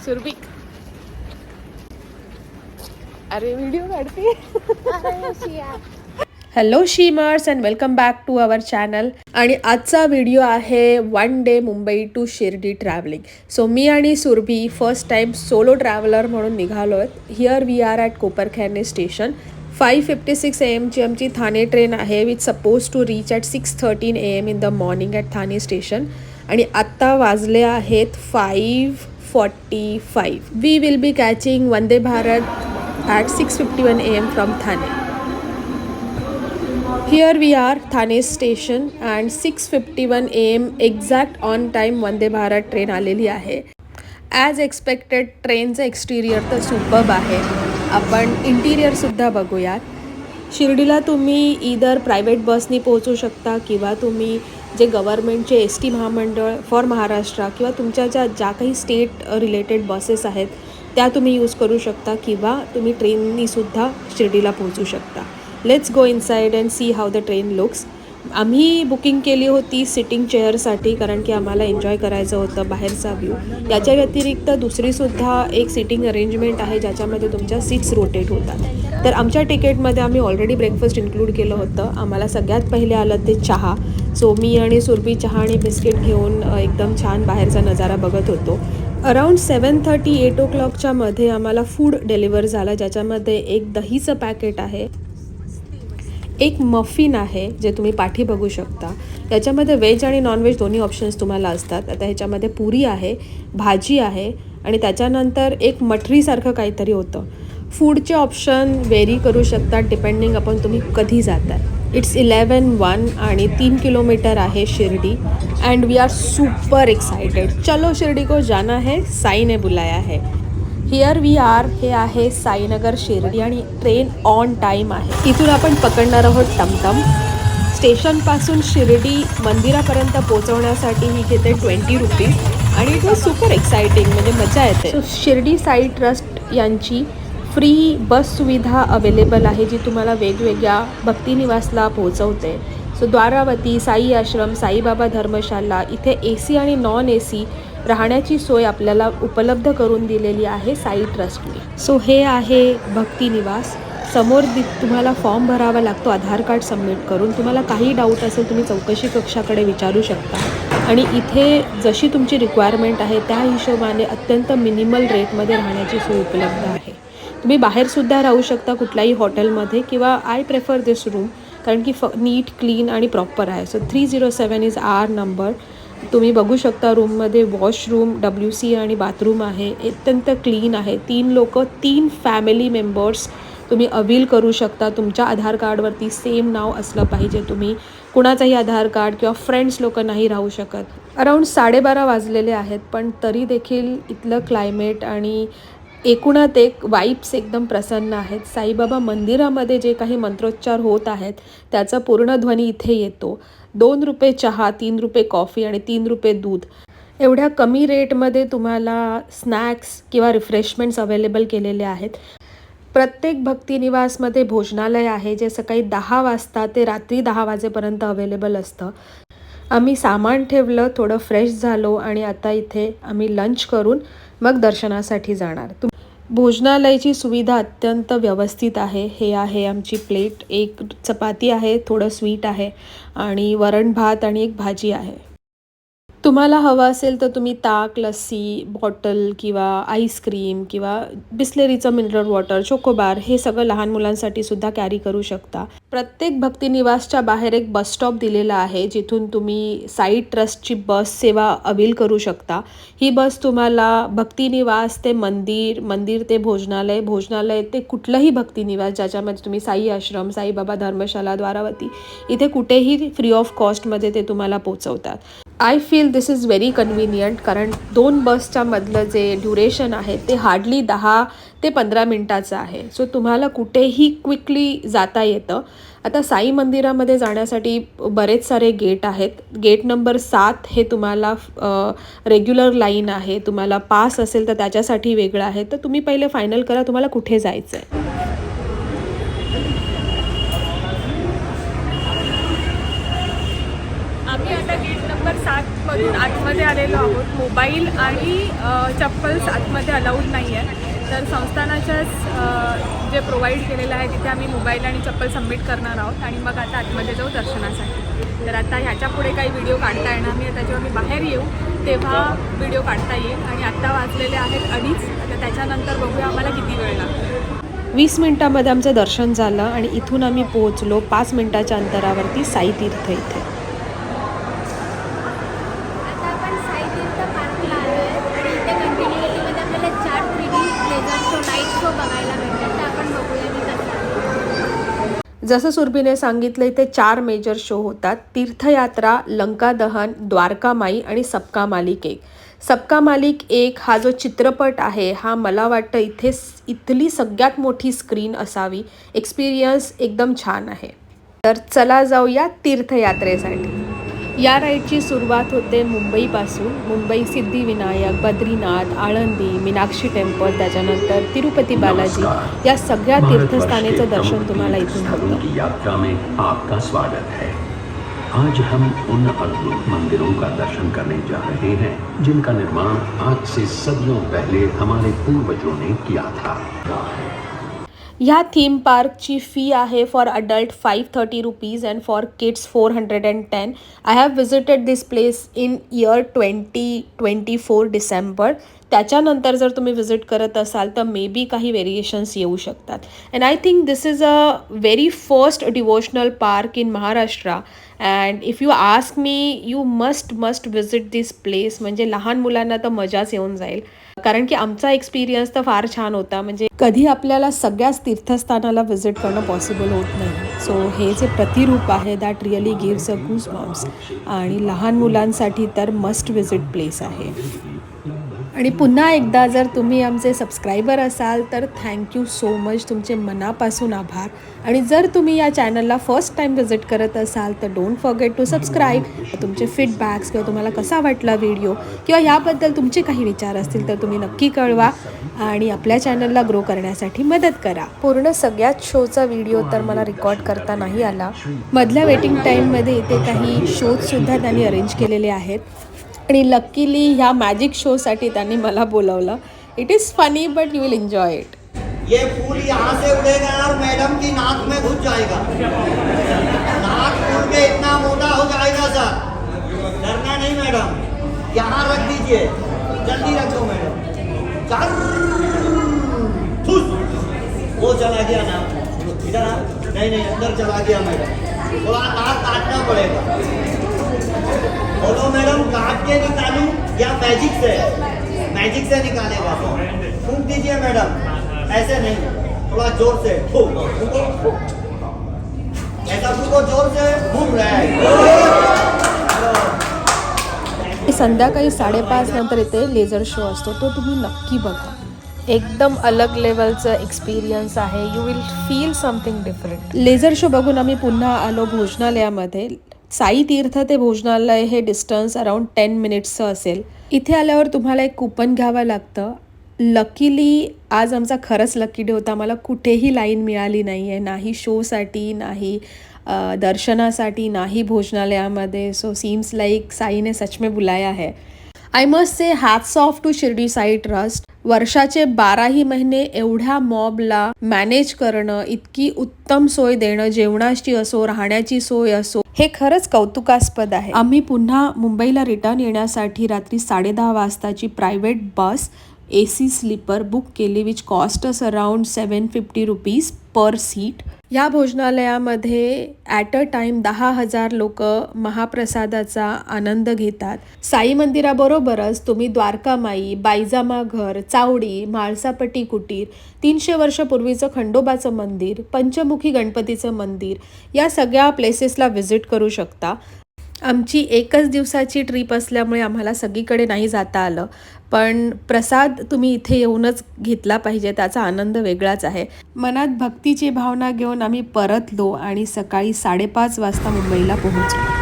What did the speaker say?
सुरभी अरे व्हिडिओ काढते. Hello shimmers and welcome back to our channel. आणि आजचा व्हिडिओ आहे 1 day Mumbai to Shirdi travelling. So मी आणि Surabhi first time solo traveller म्हणून निघालो आहेत. Here we are at Koparkhairane station. 5:56 AM ची आमची ठाणे ट्रेन आहे which suppose to reach at 6:13 AM in the morning at Thane station. आणि आत्ता वाजले आहेत 5:45. We will be catching Vande Bharat at 6:51 AM from Thane. Here we are, Thane station and 6:51 AM exact on time Vande Bharat train आलेली आहे. As expected ट्रेनचं एक्सटिरियर तर superb आहे. आपण इंटिरियरसुद्धा बघूयात. शिर्डीला तुम्ही इधर प्रायव्हेट बसनी पोहोचू शकता किंवा तुम्ही जे गव्हर्मेंटचे ST महामंडळ फॉर महाराष्ट्र किंवा तुमच्या ज्या काही स्टेट रिलेटेड बसेस आहेत त्या तुम्ही यूज करू शकता किंवा तुम्ही ट्रेननीसुद्धा शिर्डीला पोहोचू शकता. Let's go inside and see how the train looks. आम्ही बुकिंग केली होती सिटिंग चेअरसाठी कारण की आम्हाला एन्जॉय करायचं होतं बाहेरचा व्ह्यू. याच्या व्यतिरिक्त दुसरीसुद्धा एक सिटिंग अरेंजमेंट आहे ज्याच्यामध्ये तुमच्या सीट्स रोटेट होतात. तर आमच्या तिकीटमध्ये आम्ही ऑलरेडी ब्रेकफास्ट इन्क्लूड केलं होतं. आम्हाला सगळ्यात पहिले आलं ते चहा. सो मी आणि सुरभी चहा आणि बिस्किट घेऊन एकदम छान बाहेरचा नजारा बघत होतो. अराउंड 7:30 8 o'clockच्या मध्ये आम्हाला फूड डिलिव्हर झालं ज्याच्यामध्ये एक दहीचं पॅकेट आहे, एक मफिन आहे जे तुम्ही पाठी बघू शकता. याच्यामध्ये व्हेज आणि नॉनव्हेज दोन्ही ऑप्शन्स तुम्हाला असतात. आता ह्याच्यामध्ये पुरी आहे, भाजी आहे आणि त्याच्यानंतर एक मठरीसारखं काहीतरी होतं. फूडचे ऑप्शन व्हेरी करू शकतात डिपेंडिंग आपण तुम्ही कधी जाताय. इट्स 11:01 आणि 3 किलोमीटर आहे Shirdi and we are super excited. चलो शिर्डी को जाना है, साई ने बुलाया है. Here we are. हे आहे साईनगर शिर्डी आणि ट्रेन ऑन टाईम आहे. इथून आपण पकडणार आहोत टमटम. स्टेशनपासून शिर्डी मंदिरापर्यंत पोहोचवण्यासाठी ही घेते 20 रुपीज आणि इट वॉज सुपर एक्साइटिंग, म्हणजे मजा येते. सो शिर्डी साई ट्रस्ट यांची फ्री बस सुविधा अवेलेबल आहे जी तुम्हाला वेगवेगळ्या भक्तिनिवासला पोहोचवते. सो द्वारावती, साई आश्रम, साईबाबा धर्मशाला इथे AC आणि नॉन AC राहण्याची सोय आपल्याला उपलब्ध करून दिलेली आहे साई ट्रस्टने. सो हे आहे भक्तिनिवास. समोर तुम्हाला फॉर्म भरावा लागतो आधार कार्ड सबमिट करून. तुम्हाला काही डाऊट असेल तुम्ही चौकशी कक्षाकडे विचारू शकता. आणि इथे जशी तुमची रिक्वायरमेंट आहे त्या हिशोबाने अत्यंत मिनिमल रेटमध्ये राहण्याची सोय उपलब्ध आहे. तुम्ही बाहेरसुद्धा राहू शकता कुठल्याही हॉटेलमध्ये किंवा आय प्रेफर दिस रूम कारण की नीट क्लीन आणि प्रॉपर आहे. So 307 is our number. तुम्ही बघू शकता रूममध्ये वॉशरूम, WC आणि बाथरूम आहे. अत्यंत क्लीन आहे. 3 लोक 3 फॅमिली मेंबर्स तुम्ही अवील करू शकता. तुमच्या आधार कार्डवरती सेम नाव असलं पाहिजे. तुम्ही कुणाचंही आधार कार्ड किंवा फ्रेंड्स लोक नाही राहू शकत. अराऊंड 12:30 वाजलेले आहेत पण तरी देखील इथलं क्लायमेट आणि एकूणात एक वाईब्स एकदम प्रसन्न आहेत. साईबाबा मंदिरामध्ये जे काही मंत्रोच्चार होत आहेत त्याचा पूर्ण ध्वनी इथे येतो. 2 रुपये चहा, 3 रुपये कॉफी आणि 3 रुपये दूध एवढ्या कमी रेटमध्ये तुम्हाला स्नॅक्स किंवा रिफ्रेशमेंट्स अवेलेबल केलेले आहेत. प्रत्येक भक्तिनिवासमध्ये भोजनालय आहे जे सकाळी 10 वाजता ते रात्री 10 वाजेपर्यंत अवेलेबल असतं. आम्ही सामान ठेवलं, थोडं फ्रेश झालो आणि आता इथे आम्ही लंच करून मग दर्शनासाठी जाणार. भोजनालयाची सुविधा अत्यंत व्यवस्थित आहे. हे आहे आमची प्लेट. एक चपाती आहे, थोडं स्वीट आहे आणि वरण भात आणि एक भाजी आहे. तुम्हाला हवं असेल तर तुम्ही ताक, लस्सी, बॉटल किंवा आईस्क्रीम किंवा बिस्लेरीचं मिनरल वॉटर, चोकोबार हे सगळं लहान मुलांसाठी सुद्धा कॅरी करू शकता. प्रत्येक भक्तिनिवासच्या बाहेर एक बस स्टॉप दिलेला आहे जिथून तुम्ही साई ट्रस्टची बस सेवा अवील करू शकता. ही बस तुम्हाला भक्तिनिवास ते मंदिर, मंदिर ते भोजनालय, भोजनालय ते कुठलंही भक्तिनिवास ज्याच्यामध्ये तुम्ही साई आश्रम, साईबाबा धर्मशाला, द्वारावती इथे कुठेही फ्री ऑफ कॉस्टमध्ये ते तुम्हाला पोचवतात. I feel this is very convenient कारण 2 बसच्या मधलं जे ड्युरेशन आहे ते हार्डली 10 ते 15 मिनटाचं आहे. सो तुम्हाला कुठेही क्विकली जाता येतं. आता साई मंदिरामध्ये जाण्यासाठी बरेच सारे गेट आहेत. गेट नंबर 7 हे तुम्हाला रेग्युलर लाईन आहे. तुम्हाला पास असेल तर त्याच्यासाठी वेगळं आहे. तर तुम्ही पहिले फायनल करा तुम्हाला कुठे जायचं आहे. आम्ही आता गेट नंबर 7 गेटमधून आतमध्ये आलेलो आहोत. मोबाईल आणि चप्पल्स आतमध्ये अलाउड नाही आहे. तर संस्थानाच्याच जे प्रोव्हाइड केलेलं आहे तिथे आम्ही मोबाईल आणि चप्पल सबमिट करणार आहोत आणि मग आता आतमध्ये जाऊ दर्शनासाठी. तर आता ह्याच्या पुढे काही व्हिडिओ काढता येणार नाही. आता जेव्हा मी बाहेर येऊ तेव्हा व्हिडिओ काढता येईल. आणि आत्ता वाजलेले आहेत 2:30. आता त्याच्यानंतर बघूया आम्हाला किती वेळ लागतो. 20 मिनिटामध्ये आमचं दर्शन झालं आणि इथून आम्ही पोहोचलो 5 मिनिटाच्या अंतरावरती साई तीर्थ इथे. आता आपण साई तीर्थ पार्कला आलो आहे आणि इथे कंटिन्युअलीमध्ये आपल्याला 4 3D laser show night show बघायला भेटतात. तर आपण बघूया की कसं आहे. जसं सुरभीने सांगितलं इथे 4 मेजर शो होतात. तीर्थयात्रा, लंका दहन, द्वारका माई आणि सबका मालिक एक. सबका मालिक एक हा जो चित्रपट आहे हा मला वाटतं इथली सगळ्यात मोठी स्क्रीन असावी. एक्सपिरियन्स एकदम छान आहे. तर चला जाऊया तीर्थयात्रेसाठी. या राईडची सुरुवात होते मुंबईपासून. मुंबई सिद्धिविनायक, बद्रीनाथ, आळंदी, मीनाक्षी टेम्पल, त्याच्यानंतर तिरुपती बालाजी या सगळ्या तीर्थस्थानाचं दर्शन तुम्हाला इथून होतं. यात्रा में आपका स्वागत है. आज हम उन अद्भुत मंदिरों का दर्शन करने जा रहे हैं जिनका निर्माण आज से सदियों पहले हमारे पूर्वजों ने किया था. ह्या थीम पार्कची फी आहे for adult 530 rupees and for kids 410. I have visited this place in year 2024 December. त्याच्यानंतर जर तुम्ही विजिट करत असाल तर मे बी काही व्हेरिएशन्स येऊ शकतात. And I think this is a very first devotional park in Maharashtra. And if you ask me you must visit this place. म्हणजे लहान मुलांना तर मजाच येऊन जाईल. कारण की आमचा एक्सपिरियन्स तर फार छान होता. म्हणजे कधी आपल्याला सगळ्याच तीर्थस्थानाला व्हिजिट करणं पॉसिबल होत नाही. सो हे जे प्रतिरूप आहे that really gives a goose bumps. आणि लहान मुलांसाठी तर मस्ट विजिट प्लेस आहे. आणि पुन्हा एकदा जर तुम्ही आमचे सबस्क्रायबर असाल तर थँक्यू सो मच. तुमचे मनापासून आभार. आणि जर तुम्ही या चॅनलला फर्स्ट टाईम विजिट करत असाल तर डोंट फॉरगेट टू सबस्क्राईब. तुमचे फीडबॅक्स किंवा तुम्हाला कसा वाटला व्हिडिओ किंवा याबद्दल तुमचे काही विचार असतील तर तुम्ही नक्की कळवा आणि आपल्या चॅनलला ग्रो करण्यासाठी मदत करा. पूर्ण सगळ्याच शोचा व्हिडिओ तर मला रेकॉर्ड करता नाही आला. मधल्या वेटिंग टाईममध्ये इथे काही शोजसुद्धा त्यांनी अरेंज केलेले आहेत. आणि लकीली ह्या मॅजिक शोसाठी त्यांनी मला बोलवलं. It is funny but you will enjoy it. ये फूल यहाँ से उड़ेगा और मैडम की नाक में घुस जाएगा. नाक फूल के इतना मोटा हो जाएगा सर. डरना नहीं मैडम. यहाँ रख दीजिए. जल्दी रखो मैडम. वो चला गया ना. इधर आ. नहीं अंदर चला गया मैडम. थोड़ा नाक काटना पड़ेगा. बोलो मैडम काट के निकालूं या मैजिक से निकालेगा. फूंक दीजिए मैडम. ऐसे नहीं, थोड़ा जोर से फूको. ऐसा फूको जोर से. फूक रहा है. संध्याकाळी 5:30 नंतर इथे लेझर शो असतो. तो तुम्ही नक्की बघा. एकदम अलग लेवलचं एक्सपिरियन्स आहे. You will feel something different. Laser show बघून आम्ही पुन्हा आलो भोजनालयामध्ये. साई तीर्थ ते भोजनालय हे डिस्टन्स अराउंड 10 मिनिट्सचं असेल. इथे आल्यावर तुम्हाला एक कूपन घ्यावं लागतं. लकीली आज आमचा खरंच लकी डे होता. मला कुठेही लाईन मिळाली नाही आहे. नाही शोसाठी, नाही दर्शनासाठी, नाही भोजनालयामध्ये. सो सीम्स लाईक साईने सच में बुलाया है. I must say hats off to Shirdi Sai trust. वर्षाचे 12ही महिने एवढ्या मॉबला मॅनेज करणं, इतकी उत्तम सोय देणं, जेवणाची असो, राहण्याची सोय असो, हे खरंच कौतुकास्पद आहे. आम्ही पुन्हा मुंबईला रिटर्न येण्यासाठी रात्री 10:30 वाजताची प्रायव्हेट बस AC स्लीपर बुक केली which cost us around 750 rupees per seat. या भोजनालयामध्ये ॲट अ टाईम 10,000 लोक महाप्रसादाचा आनंद घेतात. साई मंदिराबरोबरच तुम्ही द्वारकामाई, बायजामा घर, चावडी, म्हाळसापट्टी कुटीर, 300 वर्षापूर्वीचं खंडोबाचं मंदिर, पंचमुखी गणपतीचं मंदिर या सगळ्या प्लेसेसला व्हिजिट करू शकता. आमची एकच दिवसाची ट्रिप असल्यामुळे आम्हाला सगळीकडे नाही जाता आलं. पण प्रसाद तुम्ही इथे येऊनच घेतला पाहिजे. त्याचा आनंद वेगळाच आहे. मनात भक्तीची भावना घेऊन आम्ही परतलो आणि सकाळी 5:30 वाजता मुंबईला पोहोचलो.